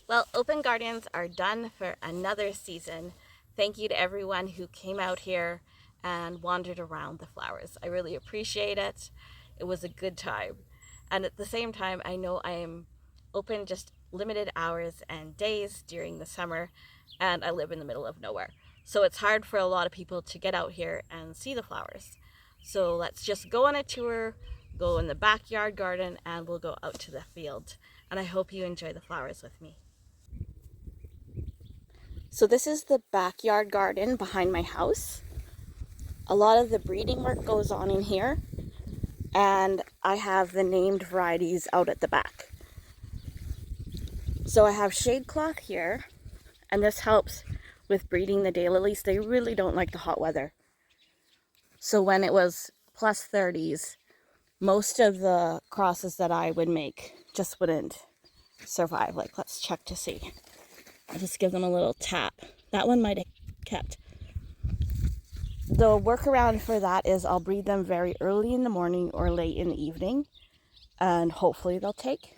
Well, open gardens are done for another season. Thank you to everyone who came out here and wandered around the flowers. I really appreciate it. It was a good time. And at the same time, I know I am open just limited hours and days during the summer, and I live in the middle of nowhere. So it's hard for a lot of people to get out here and see the flowers. So let's just go on a tour, go in the backyard garden, and we'll go out to the field. And I hope you enjoy the flowers with me. So this is the backyard garden behind my house. A lot of the breeding work goes on in here, and I have the named varieties out at the back. So I have shade cloth here, and this helps with breeding the daylilies. They really don't like the hot weather. So when it was plus 30s, most of the crosses that I would make just wouldn't survive. Like, let's check to see. I'll just give them a little tap. That one might have kept. The workaround for that is I'll breed them very early in the morning or late in the evening, and hopefully they'll take.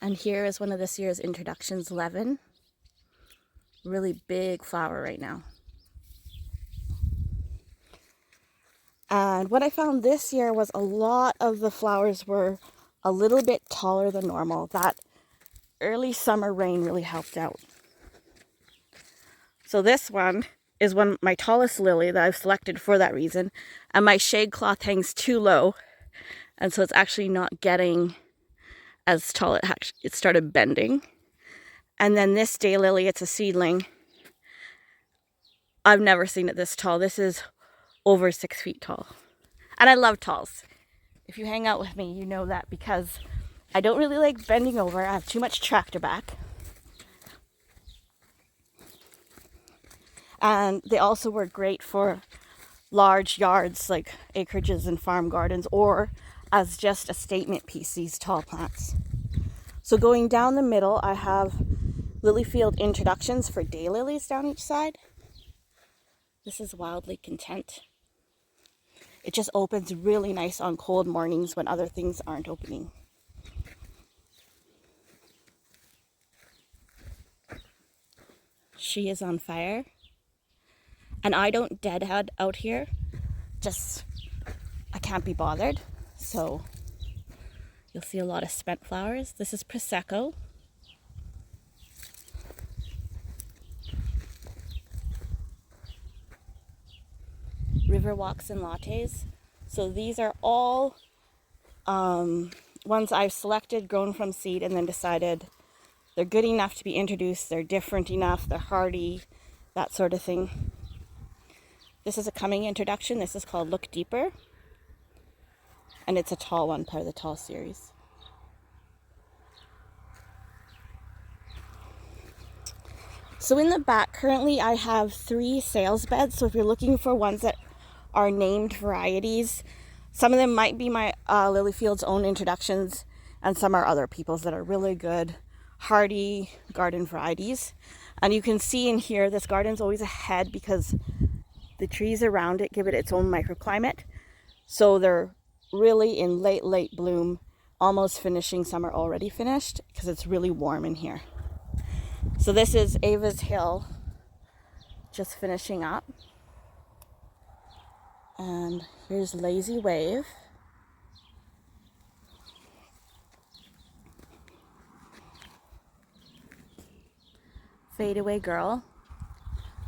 And here is one of this year's introductions, Levin. Really big flower right now. And what I found this year was a lot of the flowers were a little bit taller than normal. That early summer rain really helped out. So this one is my tallest lily that I've selected for that reason. And my shade cloth hangs too low. And so it's actually not getting as tall. It started bending. And then this daylily, it's a seedling. I've never seen it this tall. This is over 6 feet tall. And I love talls. If you hang out with me, you know that, because I don't really like bending over. I have too much tractor back. And they also work great for large yards like acreages and farm gardens, or as just a statement piece, these tall plants. So going down the middle, I have Lilyfield introductions for daylilies down each side. This is Wildly Content. It just opens really nice on cold mornings when other things aren't opening. She is on fire. And I don't deadhead out here. Just, I can't be bothered. So you'll see a lot of spent flowers. This is Prosecco. River Walks and Lattes. So these are all ones I've selected, grown from seed, and then decided they're good enough to be introduced, they're different enough, they're hardy, that sort of thing. This is a coming introduction. This is called Look Deeper. And it's a tall one, part of the tall series. So in the back, currently I have 3 sales beds. So if you're looking for ones that are named varieties, some of them might be my Lilyfield's own introductions, and some are other people's that are really good, hardy garden varieties. And you can see in here, this garden's always ahead because the trees around it give it its own microclimate. So they're really in late bloom, almost finishing. Some are already finished because it's really warm in here. So this is Ava's Hill, just finishing up. And here's Lazy Wave. Fade Away Girl.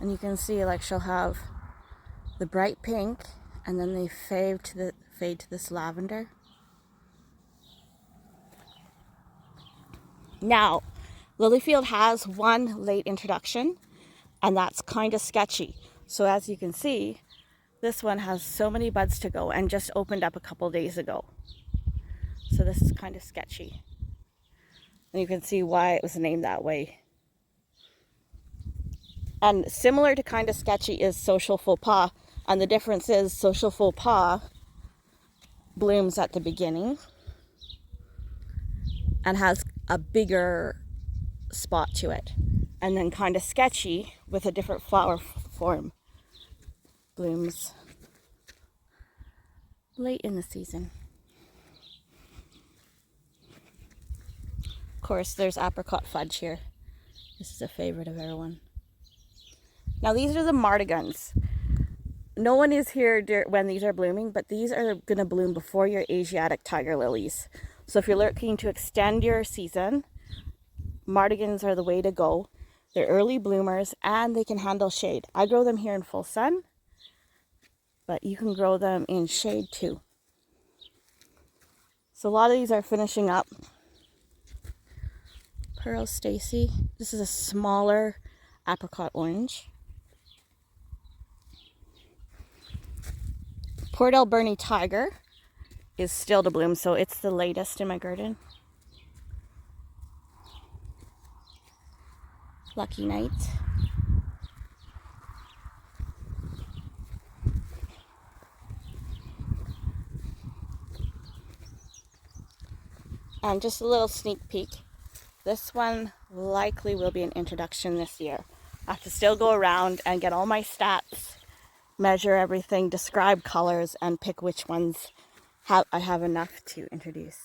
And you can see, like, she'll have the bright pink, and then they fade to this lavender. Now, Lilyfield has one late introduction, and that's kind of sketchy. So as you can see, this one has so many buds to go and just opened up a couple days ago. So this is kind of sketchy. And you can see why it was named that way. And similar to kind of sketchy is Social Faux Pas. And the difference is Social Faux Pas blooms at the beginning and has a bigger spot to it. And then kind of sketchy, with a different flower form, blooms late in the season. Of course, there's apricot fudge here. This is a favorite of everyone. Now these are the martigans. No one is here when these are blooming, but these are going to bloom before your Asiatic tiger lilies. So if you're looking to extend your season, martigans are the way to go. They're early bloomers and they can handle shade. I grow them here in full sun, but you can grow them in shade too. So a lot of these are finishing up. Pearl Stacy. This is a smaller apricot orange. Port Alberni Tiger is still to bloom, so it's the latest in my garden. Lucky Night. And just a little sneak peek. This one likely will be an introduction this year. I have to still go around and get all my stats, measure everything, describe colors, and pick which ones I have enough to introduce.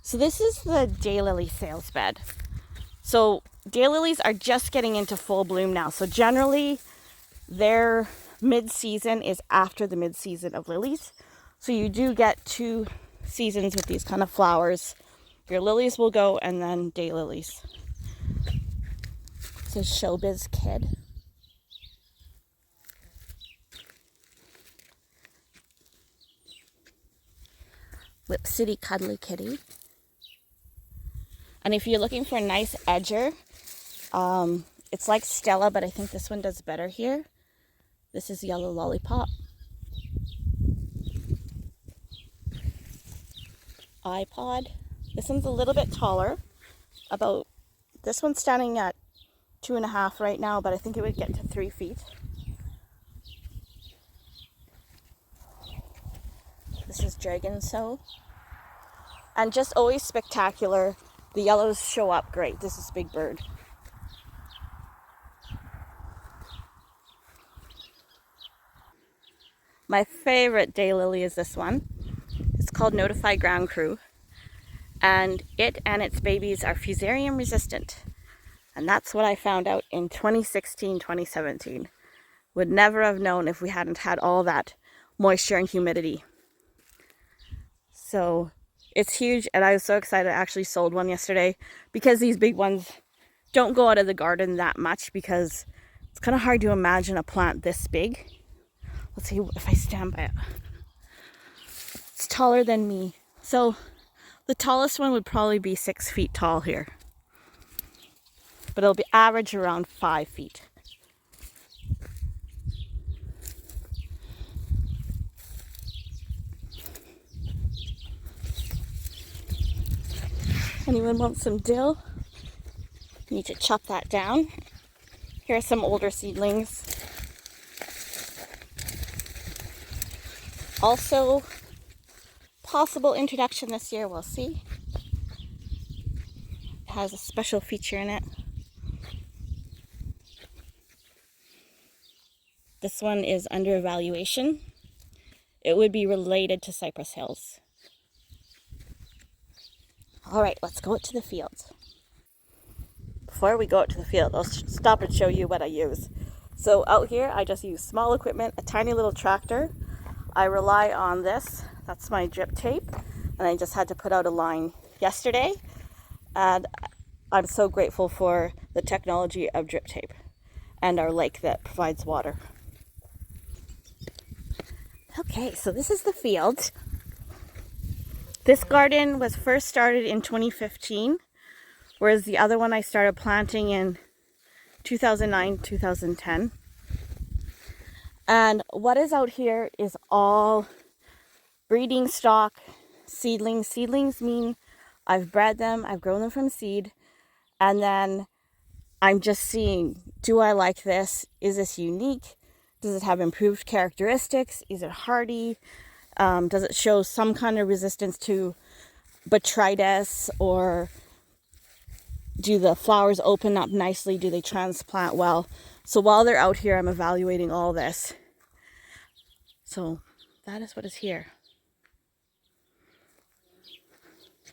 So this is the daylily sales bed. So daylilies are just getting into full bloom now. So generally their mid-season is after the mid-season of lilies. So you do get 2 seasons with these kind of flowers. Your lilies will go and then daylilies. This is Showbiz Kid. Whip City Cuddly Kitty. And if you're looking for a nice edger, it's like Stella, but I think this one does better here. This is Yellow Lollipop. iPod. This one's a little bit taller. This one's standing at 2.5 right now, but I think it would get to 3 feet. This is Dragon Sow. And just always spectacular. The yellows show up great. This is Big Bird. My favorite daylily is this one. It's called Notify Ground Crew. And it and its babies are fusarium resistant. And that's what I found out in 2016, 2017. Would never have known if we hadn't had all that moisture and humidity. So it's huge, and I was so excited I actually sold one yesterday because these big ones don't go out of the garden that much because it's kind of hard to imagine a plant this big. Let's see if I stand by it. It's taller than me. So the tallest one would probably be 6 feet tall here. But it'll be average around 5 feet. Anyone want some dill? Need to chop that down. Here are some older seedlings. Also, possible introduction this year, we'll see. It has a special feature in it. This one is under evaluation. It would be related to Cypress Hills. All right, let's go out to the field. Before we go out to the field, I'll stop and show you what I use. So out here, I just use small equipment, a tiny little tractor. I rely on this. That's my drip tape. And I just had to put out a line yesterday. And I'm so grateful for the technology of drip tape and our lake that provides water. Okay, so this is the field. This garden was first started in 2015, whereas the other one I started planting in 2009, 2010. And what is out here is all breeding stock seedlings. Seedlings mean I've bred them, I've grown them from seed, and then I'm just seeing, do I like this? Is this unique? Does it have improved characteristics? Is it hardy? Does it show some kind of resistance to botrytis, or do the flowers open up nicely? Do they transplant well? So while they're out here, I'm evaluating all this. So that is what is here.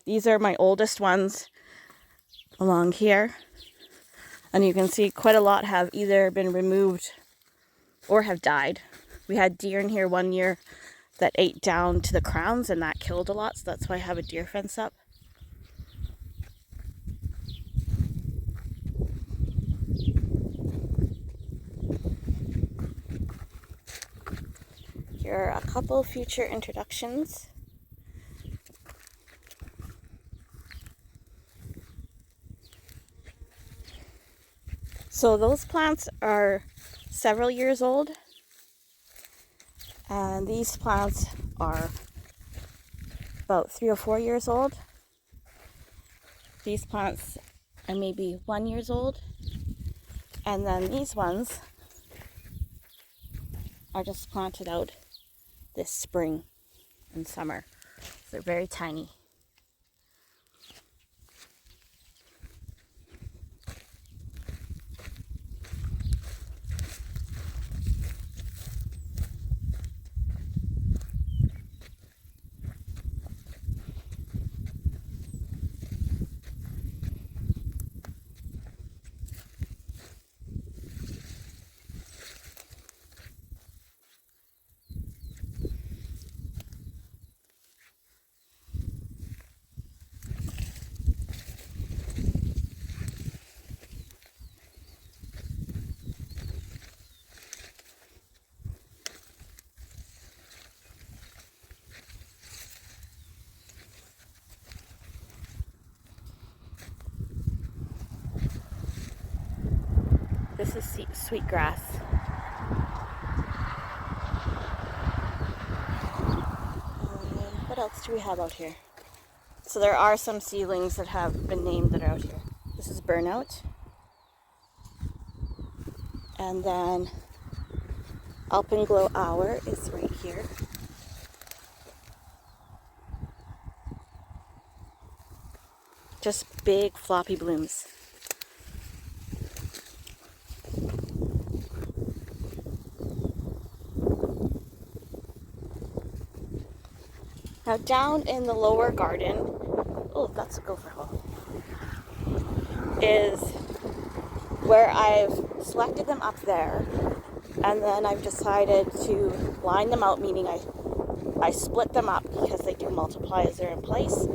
These are my oldest ones along here. And you can see quite a lot have either been removed or have died. We had deer in here one year that ate down to the crowns, and that killed a lot, so that's why I have a deer fence up. Here are a couple future introductions. So those plants are several years old, and these plants are about 3 or 4 years old. These plants are maybe 1 year old, and then these ones are just planted out this spring and summer. They're very tiny. This is sweetgrass. What else do we have out here? So there are some seedlings that have been named that are out here. This is burnout. And then Alpenglow Hour is right here. Just big floppy blooms. Now down in the lower garden, oh, that's a gopher hole, is where I've selected them up there, and then I've decided to line them out, meaning I split them up because they do multiply as they're in place.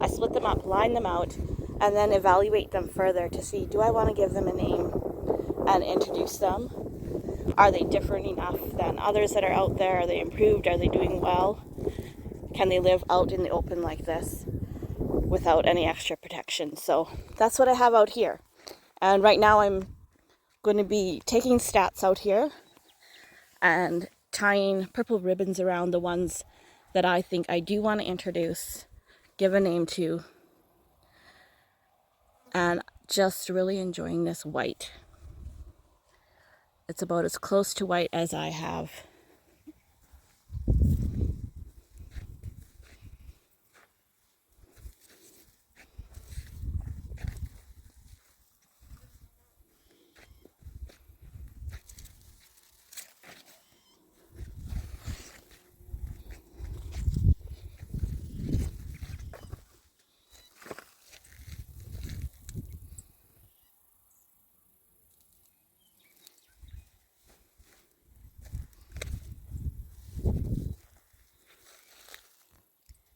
I split them up, line them out, and then evaluate them further to see, do I want to give them a name and introduce them? Are they different enough than others that are out there? Are they improved? Are they doing well? Can they live out in the open like this without any extra protection? So that's what I have out here. And right now I'm going to be taking stats out here and tying purple ribbons around the ones that I think I do want to introduce, give a name to, and just really enjoying this white. It's about as close to white as I have.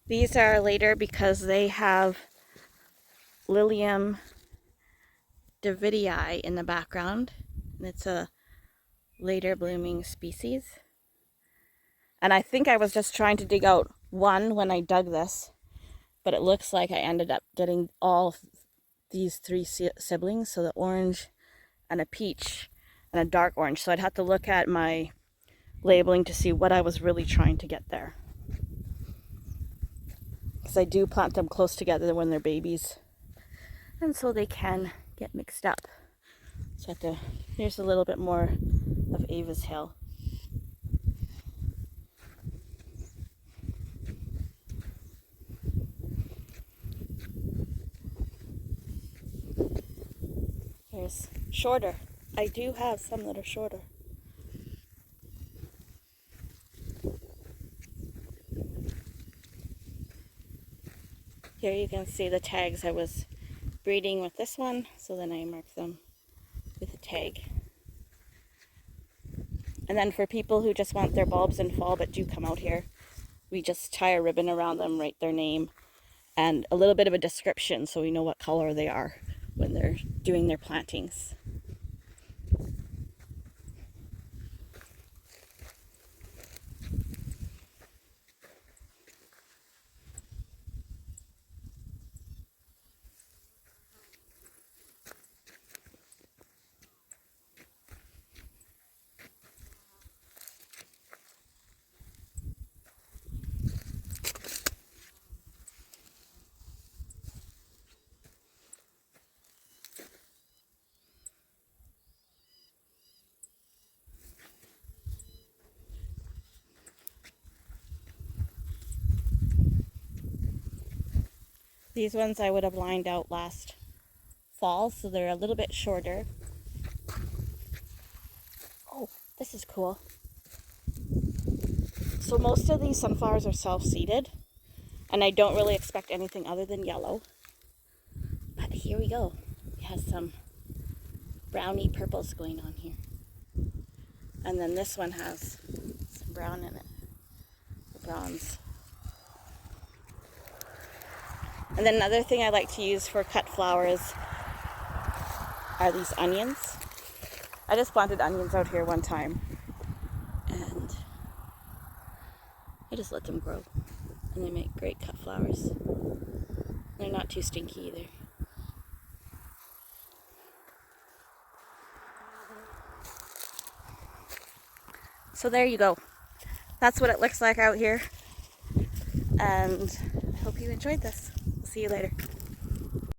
These are later because they have Lilium Davidii in the background, and it's a later blooming species. And I think I was just trying to dig out one when I dug this, but it looks like I ended up getting all these three siblings, so the orange and a peach and a dark orange. So I'd have to look at my labeling to see what I was really trying to get there. Because I do plant them close together when they're babies, and so they can get mixed up. So here's a little bit more of Ava's Hill. Here's shorter. I do have some that are shorter. Here you can see the tags. I was breeding with this one, so then I marked them with a tag. And then for people who just want their bulbs in fall but do come out here, we just tie a ribbon around them, write their name, and a little bit of a description so we know what color they are when they're doing their plantings. These ones I would have lined out last fall, so they're a little bit shorter. Oh, this is cool. So most of these sunflowers are self-seeded, and I don't really expect anything other than yellow. But here we go. It has some browny purples going on here. And then this one has some brown in it, the bronze. And then another thing I like to use for cut flowers are these onions. I just planted onions out here one time, and I just let them grow, and they make great cut flowers. They're not too stinky either. So there you go. That's what it looks like out here, and I hope you enjoyed this. We'll see you later.